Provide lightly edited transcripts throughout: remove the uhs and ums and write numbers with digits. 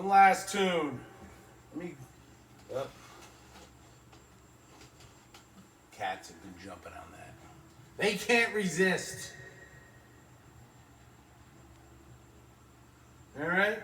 One last tune. Let me. Oh. Cats have been jumping on that. They can't resist. All right.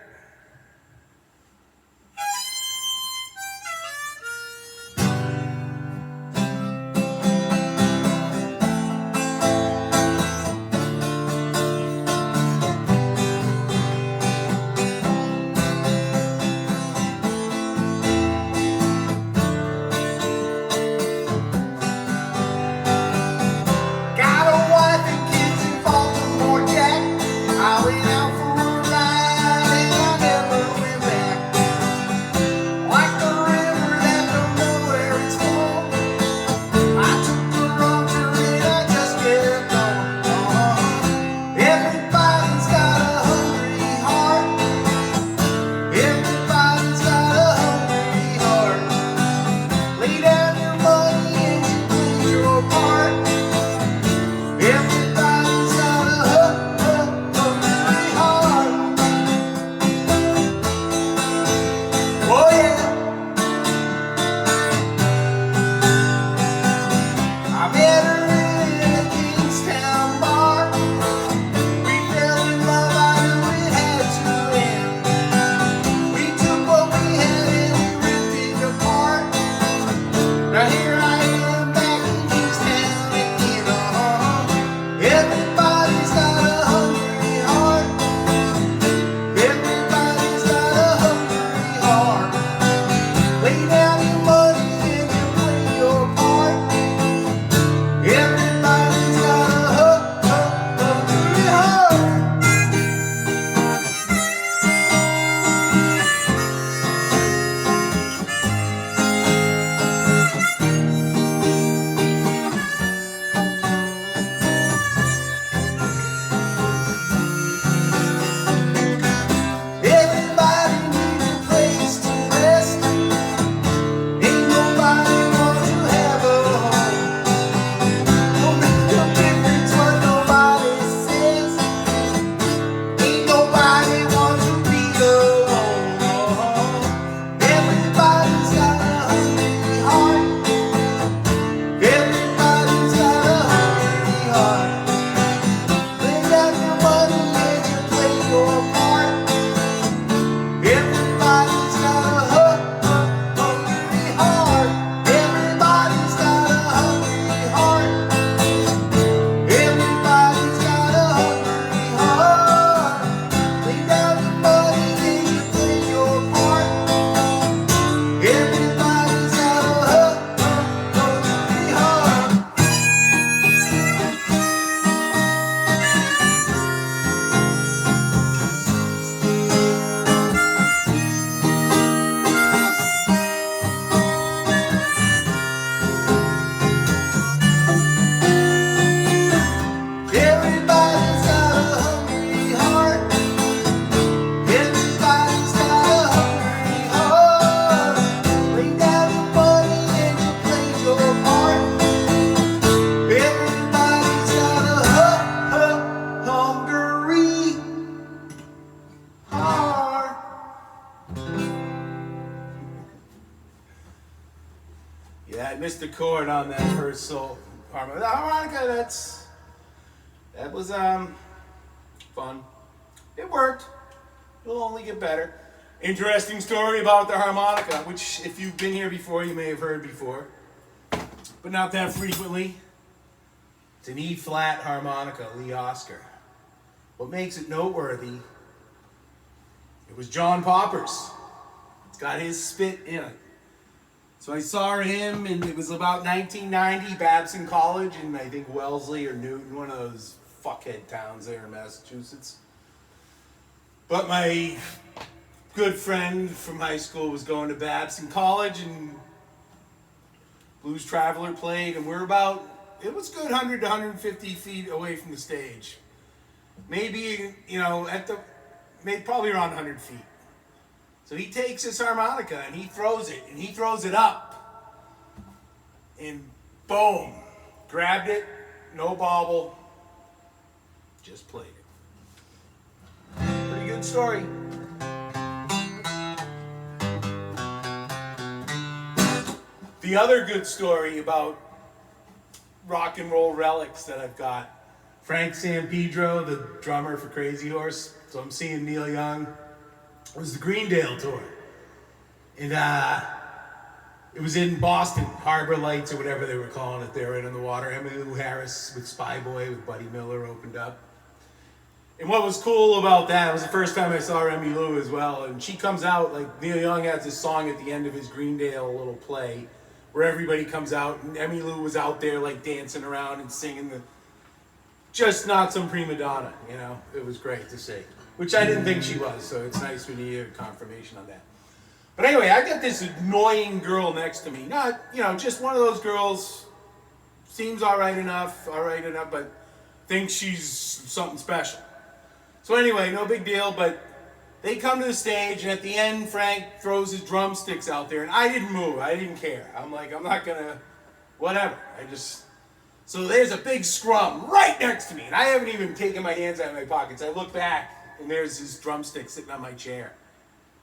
Yeah, I missed the chord on that first solo harmonica. The harmonica, that was fun. It worked. It'll only get better. Interesting story about the harmonica, which if you've been here before, you may have heard before, but not that frequently. It's an E-flat harmonica, Lee Oscar. What makes it noteworthy, it was John Popper's. It's got his spit in it. So I saw him, and it was about 1990, Babson College in, I think, Wellesley or Newton, one of those fuckhead towns there in Massachusetts. But my good friend from high school was going to Babson College, and Blues Traveler played, and we're about, it was good 100 to 150 feet away from the stage. Maybe, probably around 100 feet. So he takes his harmonica and he throws it up. And boom, grabbed it, no bobble, just played it. Pretty good story. the other good story about rock and roll relics that I've got. Frank San Pedro, the drummer for Crazy Horse. So I'm seeing Neil Young. It was the Greendale tour. And it was in Boston, Harbor Lights or whatever they were calling it there, right on the water. Emmylou Harris with Spy Boy with Buddy Miller opened up. And what was cool about that, it was the first time I saw Emmylou as well. And she comes out, like Neil Young has this song at the end of his Greendale little play where everybody comes out, and Emmylou was out there like dancing around and singing just not some prima donna, you know. It was great to see, which I didn't think she was, so it's nice when you hear confirmation on that. But anyway, I got this annoying girl next to me. Not, you know, just one of those girls, seems all right enough, but thinks she's something special. So anyway, no big deal, but they come to the stage, and at the end, Frank throws his drumsticks out there, and I didn't move. I didn't care. I'm like, I'm not gonna, whatever. So there's a big scrum right next to me, and I haven't even taken my hands out of my pockets. I look back, and there's his drumstick sitting on my chair.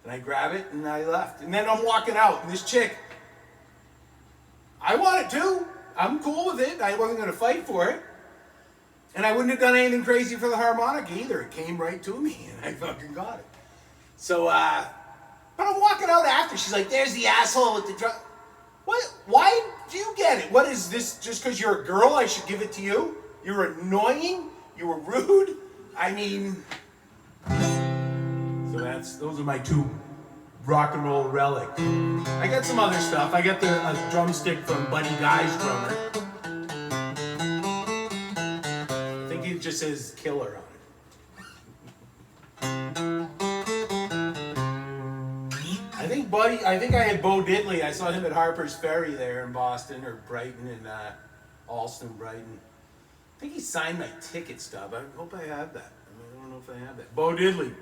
And I grab it, and I left. And then I'm walking out, and this chick, I want it too. I'm cool with it. I wasn't gonna fight for it. And I wouldn't have done anything crazy for the harmonica either. It came right to me, and I fucking got it. So, but I'm walking out after. She's like, there's the asshole with the drum. What? Why do you get it? What is this? Just because you're a girl, I should give it to you? You're annoying? You were rude? I mean... So those are my two rock and roll relics. I got some other stuff. I got a drumstick from Buddy Guy's drummer. I think it just says Killer on it. I think I had Bo Diddley. I saw him at Harper's Ferry there in Boston, or Brighton, and Alston, Brighton. I think he signed my ticket stub. I hope I have that. I don't know if I have that. Bo Diddley.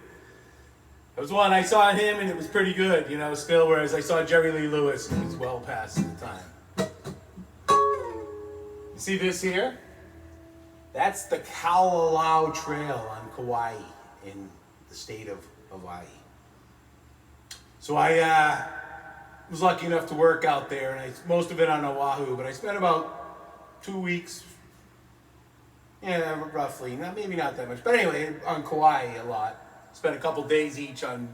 That was one I saw him, and it was pretty good, you know, still, whereas I saw Jerry Lee Lewis, and it was well past the time. You see this here? That's the Haole Trail on Kauai in the state of Hawaii. So I was lucky enough to work out there, and most of it on Oahu, but I spent about 2 weeks, roughly, maybe not that much, but anyway, on Kauai a lot. Spent a couple days each on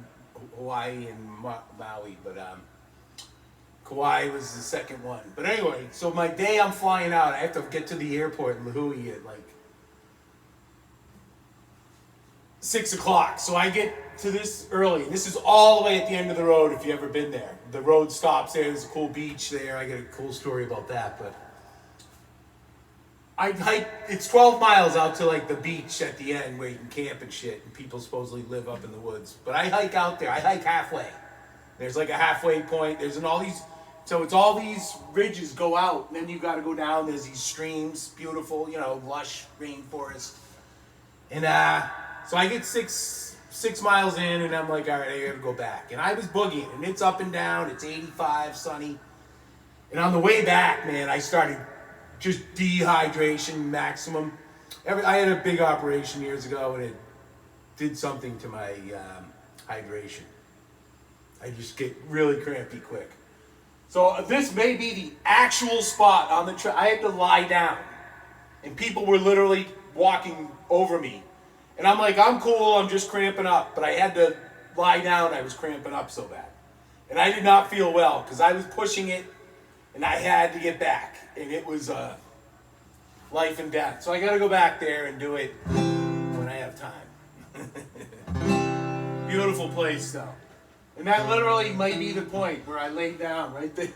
Hawaii and Maui, but Kauai was the second one. But anyway, so my day I'm flying out, I have to get to the airport in Lahui at like 6 o'clock. So I get to this early, and this is all the way at the end of the road if you've ever been there. The road stops there, there's a cool beach there. I get a cool story about that, but I hike, it's 12 miles out to like the beach at the end where you can camp and shit, and people supposedly live up in the woods. But I hike out there, I hike halfway. There's like a halfway point, so it's all these ridges go out, and then you gotta go down, there's these streams, beautiful, lush rainforest. And so I get six miles in, and I'm like, all right, I gotta go back. And I was boogieing, and it's up and down, it's 85, sunny. And on the way back, man, I started just dehydration maximum. I had a big operation years ago, and it did something to my hydration. I just get really crampy quick. So this may be the actual spot on the trail. I had to lie down, and people were literally walking over me. And I'm like, I'm cool, I'm just cramping up. But I had to lie down, I was cramping up so bad. And I did not feel well, because I was pushing it, and I had to get back. And it was life and death. So I got to go back there and do it when I have time. Beautiful place, though. And that literally might be the point where I laid down right there.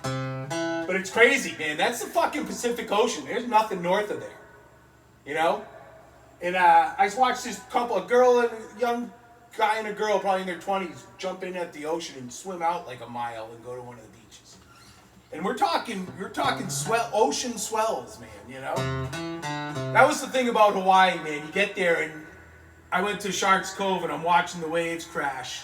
But it's crazy, man. That's the fucking Pacific Ocean. There's nothing north of there. You know? And I just watched this couple, a young guy and a girl, probably in their 20s, jump in at the ocean and swim out like a mile and go to one of the beaches. And we're talking ocean swells, man, That was the thing about Hawaii, man. You get there, and I went to Sharks Cove, and I'm watching the waves crash.